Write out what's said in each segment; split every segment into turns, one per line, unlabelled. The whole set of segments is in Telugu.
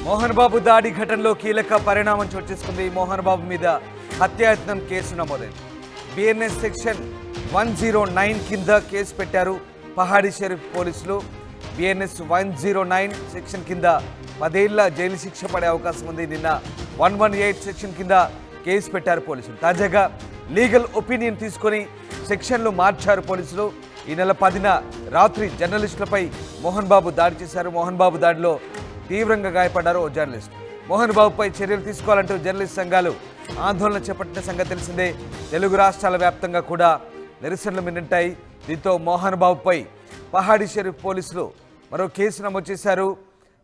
మోహన్ బాబు దాడి ఘటనలో కీలక పరిణామం చోటు చేసుకుంది. మోహన్ బాబు మీద హత్యాయత్నం కేసు నమోదైంది. బిఎన్ఎస్ సెక్షన్ 109 కింద కేసు పెట్టారు పహాడీ షరీఫ్ పోలీసులు. బిఎన్ఎస్ 109 సెక్షన్ కింద 10 ఏళ్ల జైలు శిక్ష పడే అవకాశం ఉంది. నిన్న 118 సెక్షన్ కింద కేసు పెట్టారు పోలీసులు. తాజాగా లీగల్ ఒపీనియన్ తీసుకొని సెక్షన్లు మార్చారు పోలీసులు. ఈ నెల 10న రాత్రి జర్నలిస్టులపై మోహన్ బాబు దాడి చేశారు. మోహన్ బాబు దాడిలో తీవ్రంగా గాయపడ్డారు ఓ జర్నలిస్ట్. మోహన్ బాబుపై చర్యలు తీసుకోవాలంటూ జర్నలిస్ట్ సంఘాలు ఆందోళన చేపట్టిన సంగతి తెలిసిందే. తెలుగు రాష్ట్రాల వ్యాప్తంగా కూడా నిరసనలు మిన్నంటాయి. దీంతో మోహన్ బాబుపై పహాడీ షరీఫ్ పోలీసులు మరో కేసు నమోదు చేశారు.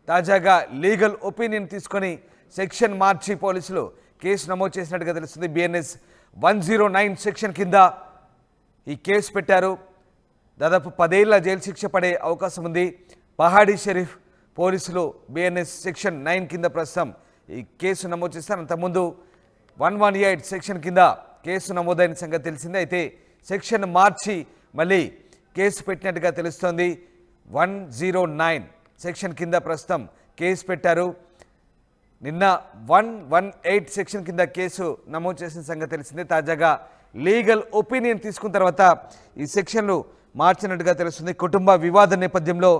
తాజాగా లీగల్ ఒపీనియన్ తీసుకొని సెక్షన్ మార్చి పోలీసులు కేసు నమోదు చేసినట్టుగా తెలుస్తుంది. బిఎన్ఎస్ 109 సెక్షన్ కింద ఈ కేసు పెట్టారు. దాదాపు 10 ఏళ్ల జైలు శిక్ష పడే అవకాశం ఉంది. పహాడీ షరీఫ్ పోలీసులు బిఎన్ఎస్ సెక్షన్ 9 కింద ప్రస్తుతం ఈ కేసు నమోదు చేస్తారు. అంతకుముందు 118 సెక్షన్ కింద కేసు నమోదైన సంగతి తెలిసిందే. అయితే సెక్షన్ మార్చి మళ్ళీ కేసు పెట్టినట్టుగా తెలుస్తోంది. 109 సెక్షన్ కింద ప్రస్తుతం కేసు పెట్టారు. నిన్న 118 సెక్షన్ కింద కేసు నమోదు చేసిన సంగతి తెలిసిందే. తాజాగా లీగల్ ఒపీనియన్ తీసుకున్న తర్వాత ఈ సెక్షన్లు మార్చినట్టుగా తెలుస్తుంది. కుటుంబ వివాద నేపథ్యంలో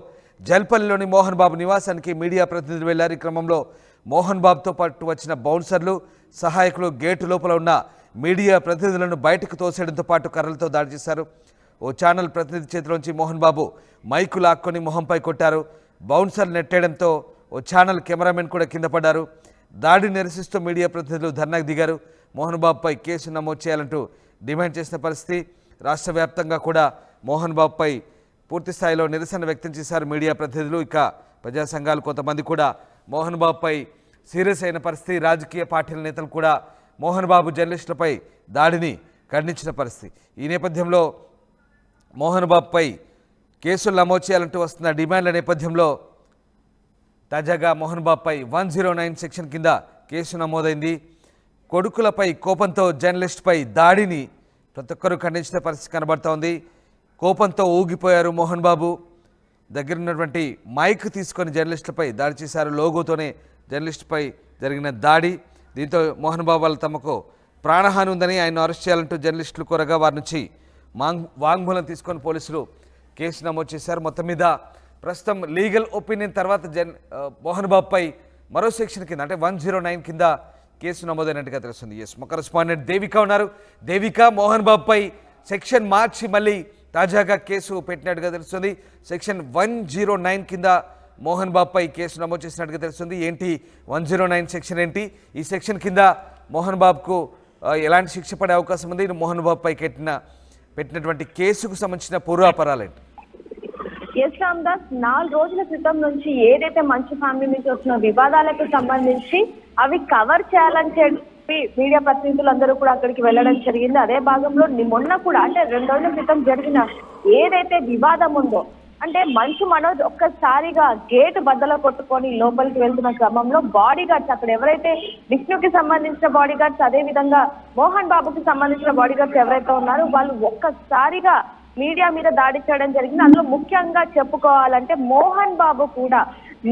జల్పల్లిలోని మోహన్ బాబు నివాసానికి మీడియా ప్రతినిధులు వెళ్లారు. ఈ క్రమంలో మోహన్ బాబుతో పాటు వచ్చిన బౌన్సర్లు, సహాయకులు గేటు లోపల ఉన్న మీడియా ప్రతినిధులను బయటకు తోసేయడంతో పాటు కర్రలతో దాడి చేశారు. ఓ ఛానల్ ప్రతినిధి చేతిలోంచి మోహన్ బాబు మైకు లాక్కొని మొహంపై కొట్టారు. బౌన్సర్లు నెట్టేయడంతో ఓ ఛానల్ కెమెరామెన్ కూడా కింద పడ్డారు. దాడిని నిరసిస్తూ మీడియా ప్రతినిధులు ధర్నాకు దిగారు. మోహన్ బాబుపై కేసు నమోదు చేయాలంటూ డిమాండ్ చేసిన పరిస్థితి. రాష్ట్ర వ్యాప్తంగా కూడా మోహన్ బాబుపై పూర్తి స్థాయిలో నిరసన వ్యక్తం చేశారు మీడియా ప్రతినిధులు. ఇక ప్రజా సంఘాలు కొంతమంది కూడా మోహన్ బాబుపై సీరియస్ అయిన పరిస్థితి. రాజకీయ పార్టీల నేతలు కూడా మోహన్ బాబు జర్నలిస్టులపై దాడిని ఖండించిన పరిస్థితి. ఈ నేపథ్యంలో మోహన్ బాబుపై కేసులు నమోదు చేయాలంటూ వస్తున్న డిమాండ్ల నేపథ్యంలో తాజాగా మోహన్ బాబుపై 109 సెక్షన్ కింద కేసు నమోదైంది. కొడుకులపై కోపంతో జర్నలిస్టుపై దాడిని ప్రతి ఒక్కరూ ఖండించిన పరిస్థితి కనబడుతోంది. కోపంతో ఊగిపోయారు మోహన్ బాబు. దగ్గర ఉన్నటువంటి మైక్ తీసుకొని జర్నలిస్టులపై దాడి చేశారు. లోగోతోనే జర్నలిస్టుపై జరిగిన దాడి. దీంతో మోహన్ బాబు వాళ్ళు తమకు ప్రాణహాని ఉందని ఆయన అరెస్ట్ చేయాలంటూ జర్నలిస్టులు కోరగా వారి నుంచి వాంగ్మూలం తీసుకొని పోలీసులు కేసు నమోదు చేశారు. మొత్తం మీద ప్రస్తుతం లీగల్ ఒపీనియన్ తర్వాత మోహన్ బాబుపై మరో సెక్షన్ కింద అంటే 109 కింద కేసు నమోదైనట్టుగా తెలుస్తుంది. మా కరెస్పాండెంట్ దేవిక ఉన్నారు. దేవిక, మోహన్ బాబుపై సెక్షన్ మార్చి మళ్ళీ తాజాగా కేసు పెట్టినట్టుగా తెలుస్తుంది. సెక్షన్ 109 కింద మోహన్ బాబుపై కేసు నమోదు చేసినట్టుగా తెలుస్తుంది. ఏంటి 109 సెక్షన్ ఏంటి? ఈ సెక్షన్ కింద మోహన్ బాబుకు ఎలాంటి శిక్ష పడే అవకాశం ఉంది? మోహన్ బాబుపై పెట్టినటువంటి కేసుకు సంబంధించిన పూర్వాపరాలేంటి?
ఎస్ రామ్దాస్, 4 రోజుల క్రితం నుంచి ఏదైతే మంచు ఫ్యామిలీ నుంచి వచ్చిన వివాదాలకు సంబంధించి అవి కవర్ చేయాలని చెప్పి మీడియా ప్రతినిధులందరూ కూడా అక్కడికి వెళ్ళడం జరిగింది. అదే భాగంలో మొన్న కూడా అంటే 2 రోజుల క్రితం జరిగిన ఏదైతే వివాదం ఉందో అంటే మంచు మనోజ్ ఒక్కసారిగా గేటు బద్దలో కొట్టుకొని లోపలికి వెళ్తున్న క్రమంలో బాడీ గార్డ్స్, అక్కడ ఎవరైతే విష్ణుకి సంబంధించిన బాడీ గార్డ్స్, అదే విధంగా మోహన్ బాబుకి సంబంధించిన బాడీ గార్డ్స్ ఎవరైతే ఉన్నారో వాళ్ళు ఒక్కసారిగా మీడియా మీద దాడి చేయడం జరిగింది. అందులో ముఖ్యంగా చెప్పుకోవాలంటే మోహన్ బాబు కూడా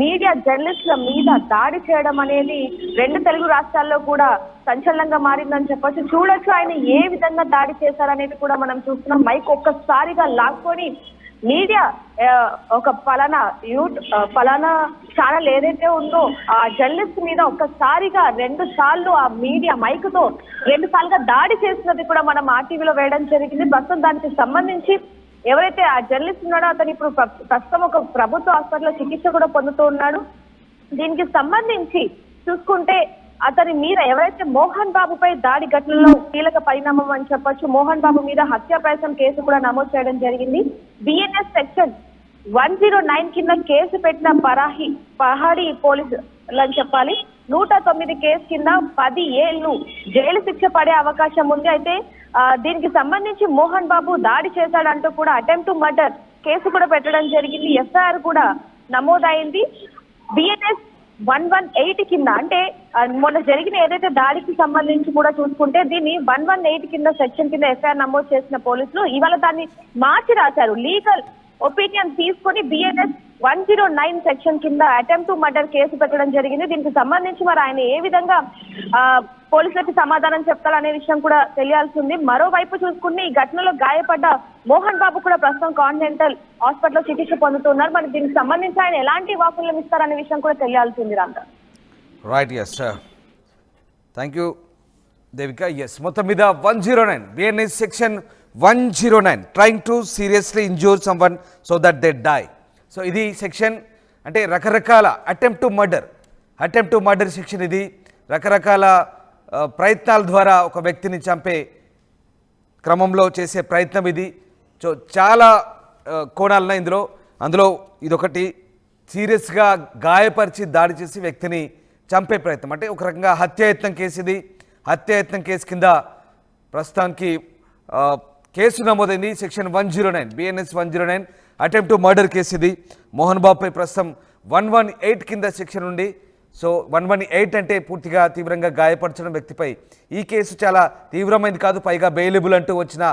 మీడియా జర్నలిస్టుల మీద దాడి చేయడం అనేది 2 తెలుగు రాష్ట్రాల్లో కూడా సంచలనంగా మారిందని చెప్పొచ్చు. చూడొచ్చు ఆయన ఏ విధంగా దాడి చేశారనేది కూడా మనం చూస్తున్నాం. మైక్ ఒక్కసారిగా లాక్కొని మీడియా ఒక ఫలానా ఛానల్ ఏదైతే ఉందో ఆ జర్నలిస్ట్ మీద ఒక్కసారిగా 2 సార్లు ఆ మీడియా మైక్ తో 2 సార్లుగా దాడి చేసినది కూడా మనం ఆర్టీవీలో వేయడం జరిగింది. ప్రస్తుతం దానికి సంబంధించి ఎవరైతే ఆ జర్నలిస్ట్ ఉన్నాడో అతను ఇప్పుడు ప్రస్తుతం ఒక ప్రభుత్వ హాస్పిటల్లో చికిత్స కూడా పొందుతూ ఉన్నాడు. దీనికి సంబంధించి చూసుకుంటే అతని మీద ఎవరైతే మోహన్ బాబుపై దాడి ఘటనలో కీలక పరిణామం అని చెప్పొచ్చు. మోహన్ బాబు మీద హత్యా ప్రయత్నం కేసు కూడా నమోదు చేయడం జరిగింది. బిఎన్ఎస్ సెక్షన్ 109 కింద కేసు పెట్టిన పహాడీ పోలీసులు అని చెప్పాలి. 109 కేసు కింద 10 ఏళ్లు జైలు శిక్ష పడే అవకాశం ఉంది. అయితే దీనికి సంబంధించి మోహన్ బాబు దాడి చేశాడంటూ కూడా అటెంప్ట్ టు మర్డర్ కేసు కూడా పెట్టడం జరిగింది. ఎఫ్ఐఆర్ కూడా నమోదైంది. బిఎన్ఎస్ 118 కింద అంటే మొన్న జరిగిన ఏదైతే దాడికి సంబంధించి కూడా చూసుకుంటే దీన్ని 118 కింద సెక్షన్ కింద ఎఫ్ఐఆర్ నమోదు చేసిన పోలీసులు ఇవాళ దాన్ని మార్చి రాశారు. లీగల్ ఒపీనియన్ తీసుకొని బిఎన్ఎస్ 109 సెక్షన్ కింద అటెంప్ట్ టు మర్డర్ కేసు పెట్టడం జరిగింది. దీనికి సంబంధించి మరి ఆయన ఏ విధంగా పోలీసులకి సమాధానం చెప్తారనే విషయం కూడా తెలియాల్సి ఉంది. మరోవైపు చూసుకుంటే ఈ ఘటనలో గాయపడ్డ మోహన్ బాబు కూడా ప్రస్తుతం కాంటినెంటల్ హాస్పిటల్లో చికిత్స పొందుతున్నారు. మరి దీనికి సంబంధించి ఆయన ఎలాంటి వాకులను ఇస్తారనే విషయం కూడా తెలియాల్సి ఉంది. రాందా
right, yes, thank you Devika. Yes, మొత్తం మీద 109 BNS section 109 trying to seriously injure someone so that they die. So ఇది సెక్షన్ అంటే రకరకాల అటెంప్ట్ టు మర్డర్ సెక్షన్. ఇది రకరకాల ప్రయత్నాల ద్వారా ఒక వ్యక్తిని చంపే క్రమంలో చేసే ప్రయత్నం ఇది. సో చాలా కోణాలున్నాయి అందులో ఇదొకటి సీరియస్గా గాయపరిచి దాడి చేసి వ్యక్తిని చంపే ప్రయత్నం, అంటే ఒక రకంగా హత్యాయత్నం కేసు ఇది. హత్యాయత్నం కేసు కింద ప్రస్తుతానికి కేసు నమోదైంది. Section 109 BNS 109 attempt to murder case ఇది. మోహన్ బాబుపై ప్రస్తుతం 118 కింద సెక్షన్ ఉంది. సో 118 అంటే పూర్తిగా తీవ్రంగా గాయపరచడం వ్యక్తిపై. ఈ కేసు చాలా తీవ్రమైనది కాదు, పైగా బెయిలబుల్ అంటూ వచ్చిన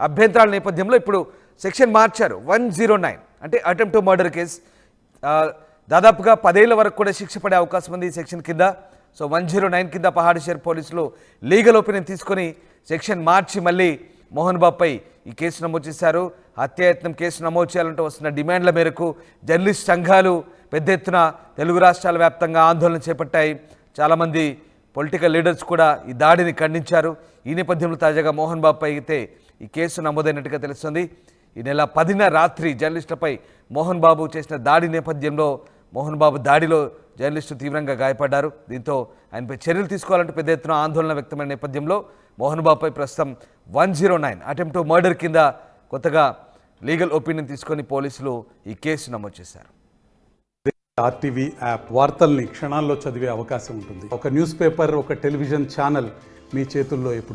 అభ్యంతరాల నేపథ్యంలో ఇప్పుడు సెక్షన్ మార్చారు. 109 అంటే అటెంప్ట్ టు మర్డర్ కేసు. దాదాపుగా 10 ఏళ్ల వరకు కూడా శిక్ష పడే అవకాశం ఉంది ఈ సెక్షన్ కింద. సో 109 కింద పహాడిషేర్ పోలీసులు లీగల్ ఒపీనియన్ తీసుకొని సెక్షన్ మార్చి మళ్ళీ మోహన్ బాబుపై ఈ కేసు నమోదు చేశారు. హత్యాయత్నం కేసు నమోదు చేయాలంటూ వస్తున్న డిమాండ్ల మేరకు జర్నలిస్ట్ సంఘాలు పెద్ద ఎత్తున తెలుగు రాష్ట్రాల వ్యాప్తంగా ఆందోళన చేపట్టాయి. చాలామంది పొలిటికల్ లీడర్స్ కూడా ఈ దాడిని ఖండించారు. ఈ నేపథ్యంలో తాజాగా మోహన్ బాబుపై అయితే ఈ కేసు నమోదైనట్టుగా తెలుస్తుంది. ఈ నెల 10న రాత్రి జర్నలిస్టులపై మోహన్ బాబు చేసిన దాడి నేపథ్యంలో మోహన్ బాబు దాడిలో జర్నలిస్టు తీవ్రంగా గాయపడ్డారు. దీంతో ఆయనపై చర్యలు తీసుకోవాలంటూ పెద్ద ఎత్తున ఆందోళన వ్యక్తమైన నేపథ్యంలో మోహన్ బాబుపై ప్రస్తుతం 109 అటెంప్ట్ టు మర్డర్ కింద కొత్తగా లీగల్ ఒపీనియన్ తీసుకొని పోలీసులు ఈ కేసు నమోదు చేశారు.
ఆర్టీవీ యాప్ వార్తల్ని క్షణాల్లో చదివే అవకాశం ఉంటుంది. ఒక న్యూస్ పేపర్, ఒక టెలివిజన్ ఛానల్ మీ చేతుల్లో ఎప్పుడు